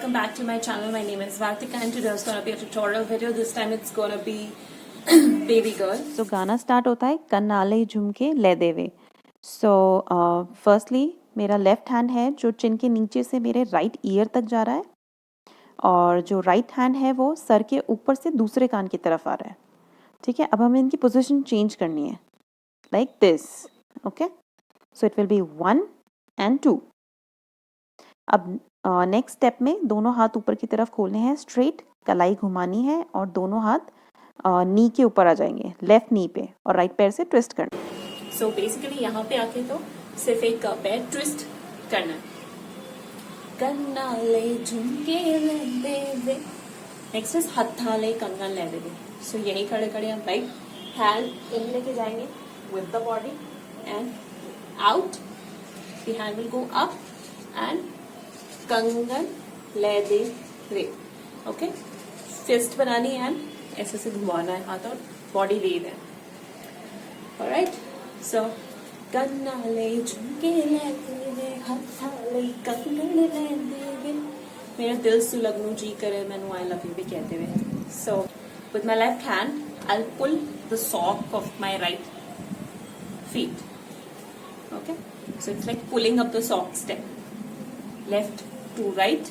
welcome back to my channel. My name is Vartika and today is going to be a tutorial video. This time it's going to be baby girl. So गाना start होता है कन्नाले झुमके ले देवे. So firstly मेरा left hand है जो चिन के नीचे से मेरे राइट ईयर तक जा रहा है और जो राइट हैंड है वो सर के ऊपर से दूसरे कान की तरफ आ रहा है. ठीक है, अब हमें इनकी पोजीशन चेंज करनी है like this. Okay, so it will be 1 and 2. अब नेक्स्ट स्टेप में दोनों हाथ ऊपर की तरफ खोलने हैं, स्ट्रेट कलाई घुमानी है और दोनों हाथ नी के ऊपर आ जाएंगे, लेफ्ट नी पे, और राइट पैर से ट्विस्ट करना. So basically यहाँ पे आके तो सिर्फ एक पैर ट्विस्ट करना है. कन्नाले झुमके ले देवे. नेक्स्ट इज हथाले कंगन ले देवे. सो यही खड़े खड़े हम राइट हैंड इन लेके जाएंगे with the body and out. The hand will go up and कंगन ले देवे. ओके, फिस्ट बनानी है एंड ऐसे से घुमाना है हाथ और बॉडी वेव है. ऑलराइट, सो कन्नाले झुमके ले देवे हथाले कंगन ले देवे. मेरा दिल सुलगनू जी करे मैनू आई लव यू भी कहते हुए. So with my left hand I will pull the sock off my right feet. Okay, so it's like pulling up the sock step. Left to right,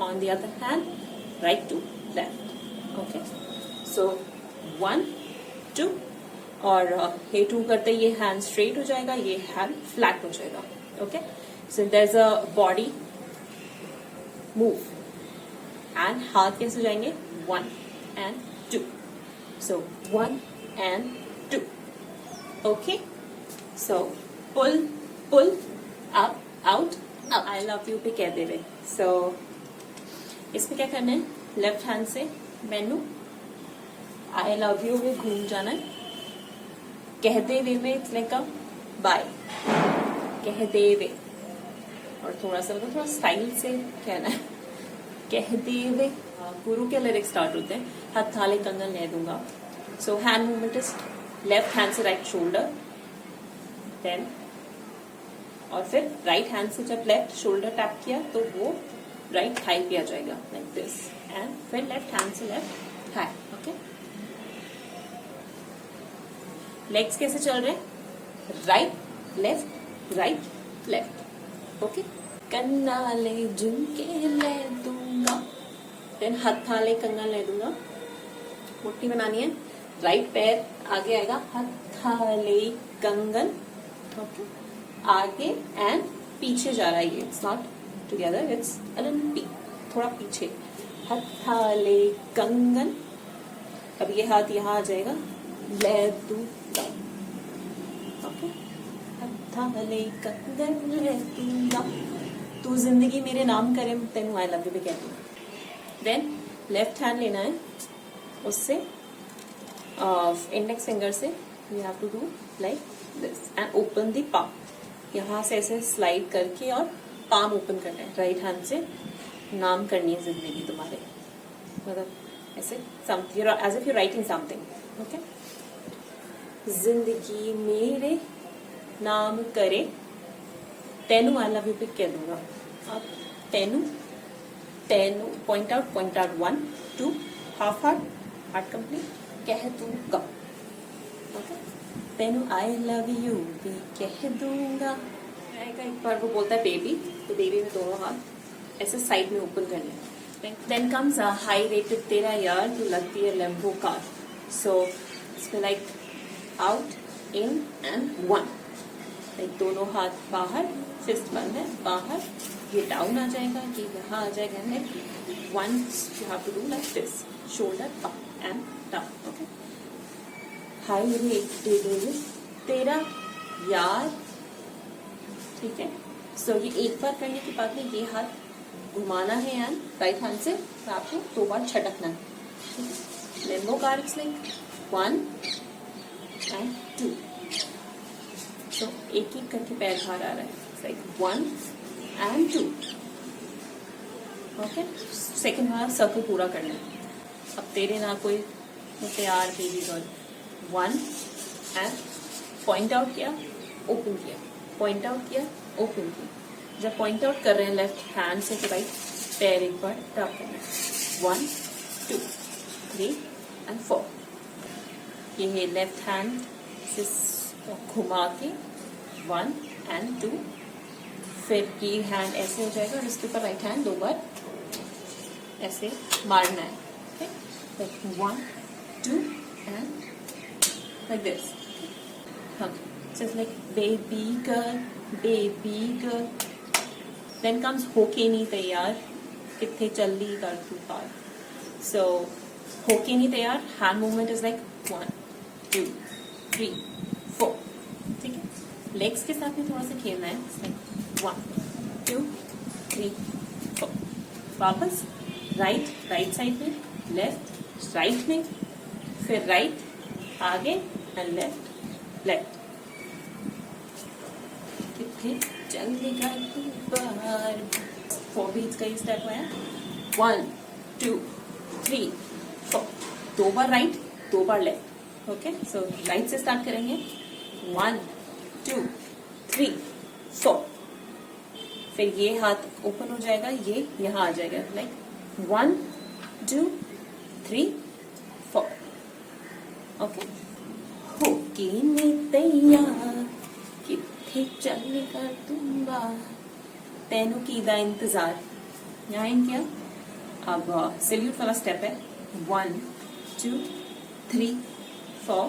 on the other hand right to left. Okay, so 1 2 और ये 2 करते ये hand straight हो जाएगा, ये hand flat हो जाएगा. Okay, so there is a body move and हाथ कैसे हो जाएंगे 1 and 2. So 1 and 2. Okay, so pull pull up out up. I love you पे कह दे रहे. सो इसमें क्या करना है, लेफ्ट हैंड से मैनू आई लव यू में घूम जाना है. कहते हुए में इट्स लाइक अ बाय. कहते हुए और थोड़ा सा मतलब थोड़ा स्टाइल से कहना है. कहते हुए गुरु के लिरिक्स स्टार्ट होते हैं, हथाले कंगन ले दूंगा. सो hand movement is left hand से राइट शोल्डर, देन और फिर राइट हैंड से जब लेफ्ट शोल्डर टैप किया तो वो राइट थाई पे आ जाएगा लाइक दिस, एंड फिर लेफ्ट हैंड से लेफ्ट थाई. ओके, लेग्स कैसे चल रहे हैं, right left right left. Okay, कन्नाले झुमके ले दूंगा, देन हथाले कंगन ले दूंगा. मुट्ठी बनानी है, राइट पैर आगे आएगा, हथाले कंगन. ओके, आगे एंड पीछे जा रहा है ये, इट्स नॉट टुगेदर, इट्स थोड़ा पीछे. हथाले कंगन. अब ये हाथ यहाँ आ जाएगा, ले दूंगा. ओके, हथाले कंगन ले दूंगा. तू जिंदगी मेरे नाम करे तेनू आई लव यू भी कहती हूँ. देन लेफ्ट हैंड लेना है, उससे इंडेक्स फिंगर से you have to do like this and open the palm. यहाँ से ऐसे स्लाइड करके और पाम ओपन करना है. राइट हैंड से नाम करनी है जिंदगी तुम्हारे, मतलब ऐसे something as if you writing something. Okay, जिंदगी मेरे नाम करे तेनू आई लव यू पे कह दूंगा. अब तेनू तेनू point out 1 2 half heart complete कह दूंगा. ओके, तेनू आई लव यू भी कह दूंगा. एक बार वो बोलता है बेबी, तो बेबी में दोनों हाथ ऐसे साइड में ओपन करने. Then comes a high rated तेरा यार तू लगती है लेम्बो कार. सो इसमें like out in and 1, like दोनों हाथ बाहर, फिस्ट बंद है बाहर, ये डाउन आ जाएगा, ये यहाँ आ जाएगा. And once you have to do like this, shoulder up and down. Okay, high rated तेरा यार. ठीक है, सो ये एक बार करने की बात नहीं, ये हाथ घुमाना है एंड राइट हैंड से आपको 2 बार छटकना है. ठीक है, Lambo car it's like 1 and 2. तो एक एक करके पैर बाहर आ रहा है, like 1 and 2. Okay, second bar circle पूरा करना है. अब तेरे ना कोई प्यार baby girl. 1 and point out किया, ओपन किया, पॉइंट आउट किया, ओपन किया. जब पॉइंट आउट कर रहे हैं लेफ्ट हैंड से तो राइट पैर एक बार टैप करना है 1 2 3 एंड 4। ये है लेफ्ट हैंड से घुमा के 1 एंड 2, फिर ये हैंड ऐसे हो जाएगा और इसके ऊपर राइट हैंड 2 बार ऐसे मारना है। Okay, like 1 2 and like this. Just like baby girl, then comes होके नहीं तैयार, किथे चली कर तू पार। सो होके नहीं तैयार, हैंड मूवमेंट इज लाइक 1 2 3 4। ठीक है, लेग्स के साथ में थोड़ा सा खेलना है, लाइक 1 2 3 4। वापस राइट साइड में, लेफ्ट राइट में, फिर राइट आगे एंड लेफ्ट। कितने चलेगा तू बाहर। 4 बीट्स का ही स्टेप है। 1 2 3 4। 2 बार राइट 2 बार लेफ्ट। ओके, सो राइट से स्टार्ट करेंगे 1 2 3 4। फिर ये हाथ ओपन हो जाएगा, ये यहाँ आ जाएगा, लाइक 1 2 3 4। ओके, होके नहीं तैयार, किथे चलेगा तू बाहर, तेनू कीदा इंतजार। यहाँ इन किया। अब सैल्यूट वाला स्टेप है 1 2 3 4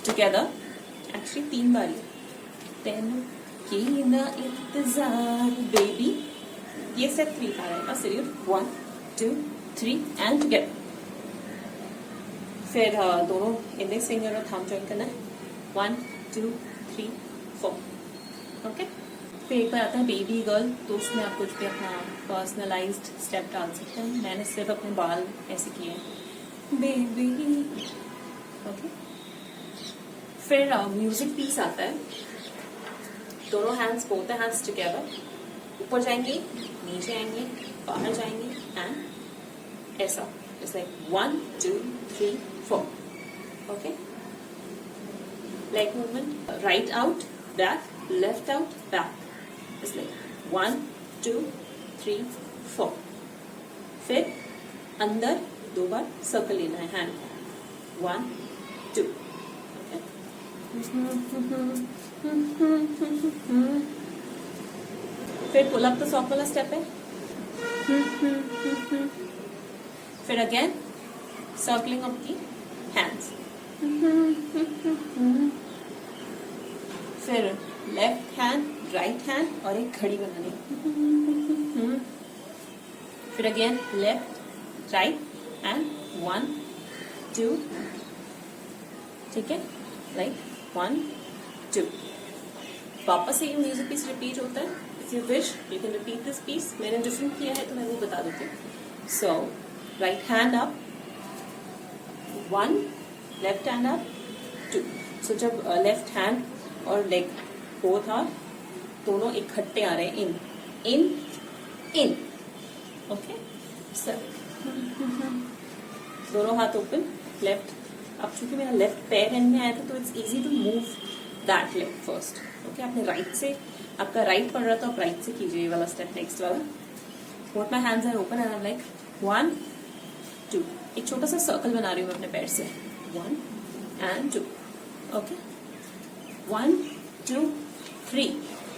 टुगेदर। एक्चुअली 3 बार ही। तेनू कीदा इंतजार बेबी, ये स्टेप 3 बार आएगा। Salute 1 2 3 and together. फिर दोनों इंडेक्स फिंगर और थंब जॉइन करना है 1 2 3 4। ओके, फिर एक बार आता है बेबी गर्ल, तो उसमें आप कुछ भी अपना पर्सनलाइज्ड स्टेप डाल सकते हैं। मैंने सिर्फ अपने बाल ऐसे किए हैं, बेबी। ओके, फिर म्यूजिक पीस आता है। दोनों हैंड्स, बोथ हैंड्स टुगेदर, ऊपर जाएंगे, नीचे आएंगे, बाहर जाएंगे एंड ऐसा। It's like 1 2 3 4. Okay, leg movement, right out back, left out back. It's like 1 2 3 4. फिर अंदर 2 बार सर्कल लेना है हैंड 1 2। Okay, फिर पुल अप द सॉक वाला स्टेप है। फिर again circling of the hands. फिर लेफ्ट हैंड राइट हैंड और एक घड़ी बनानी। फिर अगेन लेफ्ट राइट एंड 1 2। ठीक है, लाइक 1 2। वापस से ये म्यूजिक पीस रिपीट होता है। If you wish you can repeat this piece. मैंने डिफरेंट किया है तो मैं वो बता देती हूँ। सो right hand up 1, left hand up 2। so जब left hand और leg both are दोनों इकट्ठे आ रहे हैं in ओके। सर दोनों हाथ ओपन, लेफ्ट। अब चूंकि मेरा लेफ्ट पैर एंड में आया था तो it's easy to move that leg first. Okay, आपने राइट से, आपका राइट पड़ रहा था, आप राइट से कीजिए ये वाला स्टेप, नेक्स्ट वाला। Both my hands are open and I am like 1 2। एक छोटा सा सर्कल बना रही हूँ मैं अपने पैर से 1 एंड 2। ओके, 1 2 3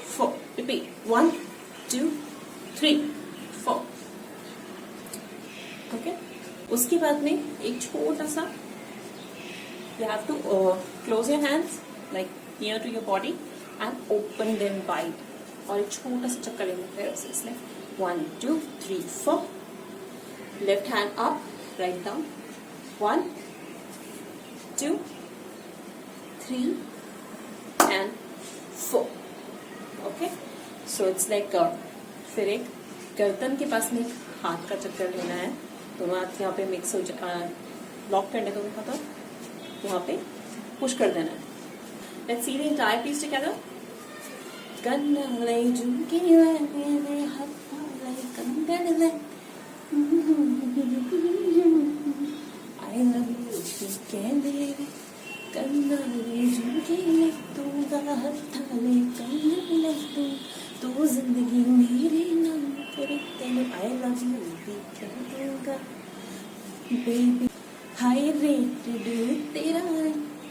4। रिपीट 1 2 3 4। ओके, उसके बाद में एक छोटा सा, you have to close your hands like near to your body and open them wide। और एक छोटा सा चक्कर लेंगे पैर से, इसलिए 1 2 3 4। Left hand up, write down 1 2 3 and 4। Okay, so it's like फिर एक गर्दन के पास में एक हाथ का चक्कर लेना है। दोनों हाथ यहाँ पे मिक्स हो लॉक करने को देखा था, यहाँ पे पुश कर देना है। Let's see the entire piece together. कन्नले झुमके वाले हत्थाले कंगनले I love you कहने कन्नले झुमके तू हत्थाले कंगनले तू जिंदगी मेरे नाम तेरे तेनू I love you भी कह दूंगा बेबी हाय रेटेड तेरा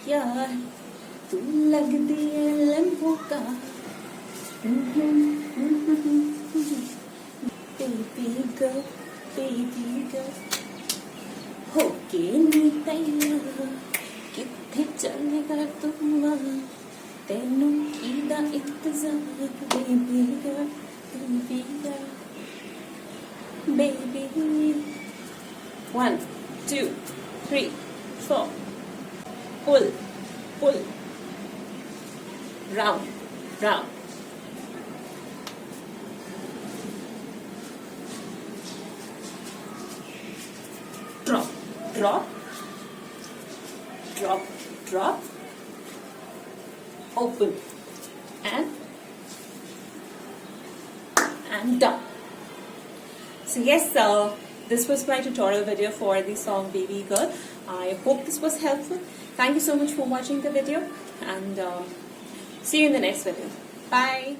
यार तू लगदी है लम्बों का बेबी गर्ल होके नी तैयार किथे चलेगा तू तेनू कीदा इंतजार baby girl baby 1 2 3 4 pull round drop open and down. So yes, this was my tutorial video for the song Baby Girl. I hope this was helpful. Thank you so much for watching the video, and see you in the next video. Bye.